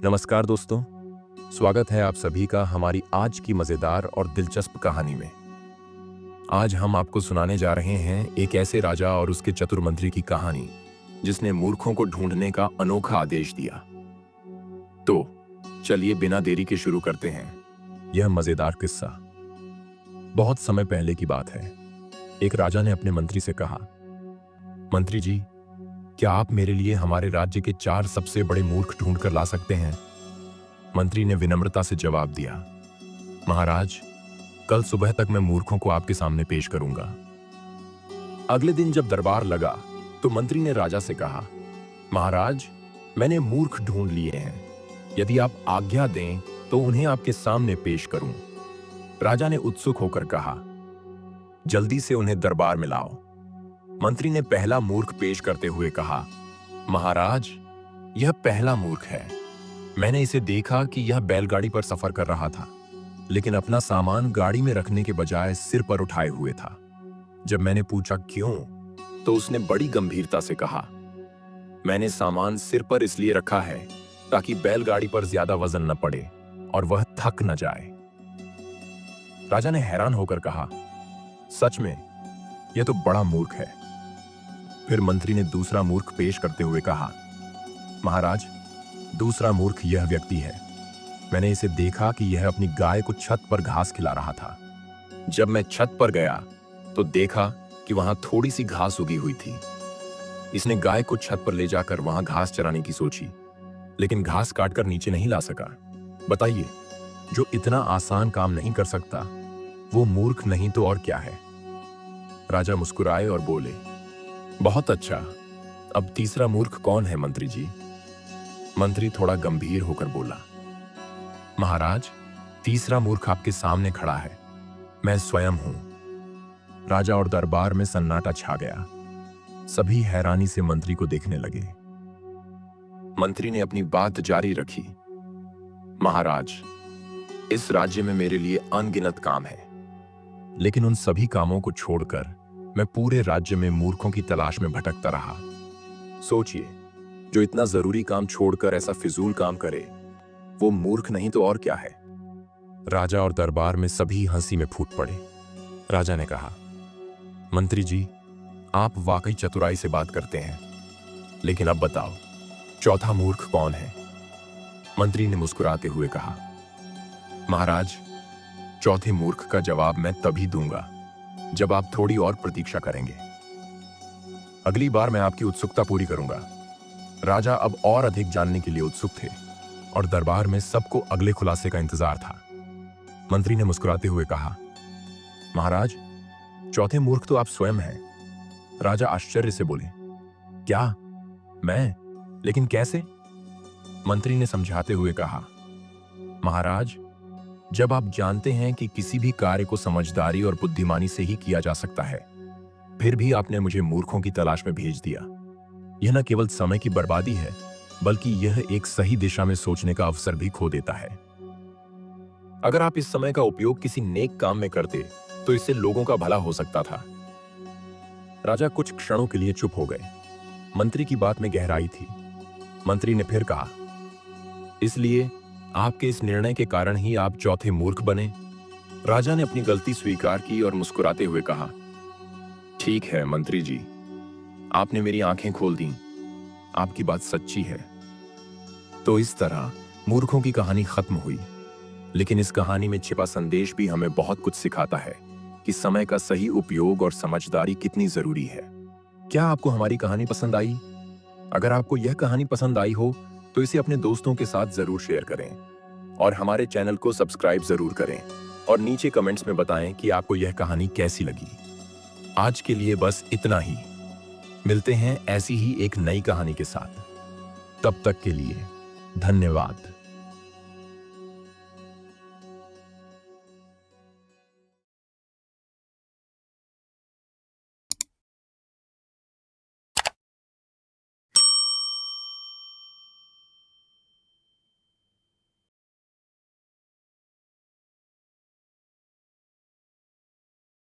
नमस्कार दोस्तों, स्वागत है आप सभी का हमारी आज की मजेदार और दिलचस्प कहानी में। आज हम आपको सुनाने जा रहे हैं एक ऐसे राजा और उसके चतुर मंत्री की कहानी जिसने मूर्खों को ढूंढने का अनोखा आदेश दिया। तो चलिए बिना देरी के शुरू करते हैं यह मजेदार किस्सा। बहुत समय पहले की बात है। एक राजा ने अपने मंत्री से कहा, मंत्री जी, क्या आप मेरे लिए हमारे राज्य के 4 सबसे बड़े मूर्ख ढूंढ कर ला सकते हैं? मंत्री ने विनम्रता से जवाब दिया, महाराज, कल सुबह तक मैं मूर्खों को आपके सामने पेश करूंगा। अगले दिन जब दरबार लगा तो मंत्री ने राजा से कहा, महाराज, मैंने मूर्ख ढूंढ लिए हैं। यदि आप आज्ञा दें तो उन्हें आपके सामने पेश करूं। राजा ने उत्सुक होकर कहा, जल्दी से उन्हें दरबार में लाओ। मंत्री ने पहला मूर्ख पेश करते हुए कहा, महाराज, यह पहला मूर्ख है। मैंने इसे देखा कि यह बैलगाड़ी पर सफर कर रहा था, लेकिन अपना सामान गाड़ी में रखने के बजाय सिर पर उठाए हुए था। जब मैंने पूछा क्यों, तो उसने बड़ी गंभीरता से कहा, मैंने सामान सिर पर इसलिए रखा है ताकि बैलगाड़ी पर ज्यादा वजन न पड़े और वह थक न जाए। राजा ने हैरान होकर कहा, सच में यह तो बड़ा मूर्ख है। फिर मंत्री ने दूसरा मूर्ख पेश करते हुए कहा, महाराज, दूसरा मूर्ख यह व्यक्ति है। मैंने इसे देखा कि यह अपनी गाय को छत पर घास खिला रहा था। जब मैं छत पर गया तो देखा कि वहां थोड़ी सी घास उगी हुई थी। इसने गाय को छत पर ले जाकर वहां घास चराने की सोची, लेकिन घास काटकर नीचे नहीं ला सका। बताइए, जो इतना आसान काम नहीं कर सकता वो मूर्ख नहीं तो और क्या है? राजा मुस्कुराए और बोले, बहुत अच्छा। अब तीसरा मूर्ख कौन है मंत्री जी? मंत्री थोड़ा गंभीर होकर बोला, महाराज, तीसरा मूर्ख आपके सामने खड़ा है। मैं स्वयं हूं। राजा और दरबार में सन्नाटा छा गया। सभी हैरानी से मंत्री को देखने लगे। मंत्री ने अपनी बात जारी रखी, महाराज, इस राज्य में मेरे लिए अनगिनत काम है, लेकिन उन सभी कामों को छोड़कर मैं पूरे राज्य में मूर्खों की तलाश में भटकता रहा। सोचिए, जो इतना जरूरी काम छोड़कर ऐसा फिजूल काम करे वो मूर्ख नहीं तो और क्या है? राजा और दरबार में सभी हंसी में फूट पड़े। राजा ने कहा, मंत्री जी, आप वाकई चतुराई से बात करते हैं, लेकिन अब बताओ, चौथा मूर्ख कौन है? मंत्री ने मुस्कुराते हुए कहा, महाराज, चौथे मूर्ख का जवाब मैं तभी दूंगा जब आप थोड़ी और प्रतीक्षा करेंगे। अगली बार मैं आपकी उत्सुकता पूरी करूंगा। राजा अब और अधिक जानने के लिए उत्सुक थे और दरबार में सबको अगले खुलासे का इंतजार था। मंत्री ने मुस्कुराते हुए कहा, महाराज, चौथे मूर्ख तो आप स्वयं हैं। राजा आश्चर्य से बोले, क्या मैं? लेकिन कैसे? मंत्री ने समझाते हुए कहा, महाराज, जब आप जानते हैं कि किसी भी कार्य को समझदारी और बुद्धिमानी से ही किया जा सकता है, फिर भी आपने मुझे मूर्खों की तलाश में भेज दिया। यह न केवल समय की बर्बादी है, बल्कि यह एक सही दिशा में सोचने का अवसर भी खो देता है। अगर आप इस समय का उपयोग किसी नेक काम में करते तो इससे लोगों का भला हो सकता था। राजा कुछ क्षणों के लिए चुप हो गए। मंत्री की बात में गहराई थी। मंत्री ने फिर कहा, इसलिए आपके इस निर्णय के कारण ही आप चौथे मूर्ख बने? राजा ने अपनी गलती स्वीकार की और मुस्कुराते हुए कहा, ठीक है मंत्री जी, आपने मेरी आंखें खोल दी। आपकी बात सच्ची है। तो इस तरह मूर्खों की कहानी खत्म हुई, लेकिन इस कहानी में छिपा संदेश भी हमें बहुत कुछ सिखाता है कि समय का सही उपयोग और समझदारी कितनी जरूरी है। क्या आपको हमारी कहानी पसंद आई? अगर आपको यह कहानी पसंद आई हो तो इसे अपने दोस्तों के साथ जरूर शेयर करें और हमारे चैनल को सब्सक्राइब जरूर करें और नीचे कमेंट्स में बताएं कि आपको यह कहानी कैसी लगी। आज के लिए बस इतना ही। मिलते हैं ऐसी ही एक नई कहानी के साथ। तब तक के लिए धन्यवाद।